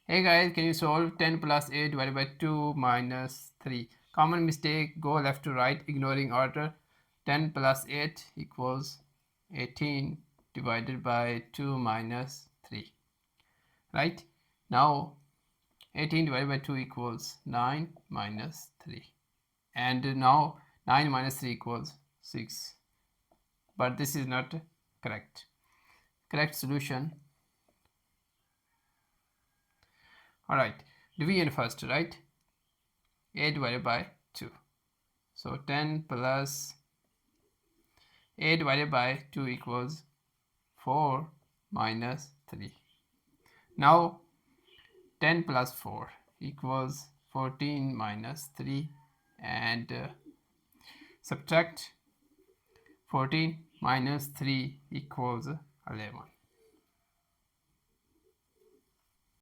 Hey guys, can you solve 10 plus 8 divided by 2 minus 3? Common mistake, go left to right, ignoring order. 10 plus 8 equals 18 divided by 2 minus 3. Right? Now, 18 divided by 2 equals 9 minus 3. And now 9 minus 3 equals 6. But this is not correct. Correct solution. Alright, division first, right? 8 divided by 2. So 10 plus 8 divided by 2 equals 4 minus 3. Now 10 plus 4 equals 14 minus 3, and subtract 14 minus 3 equals 11.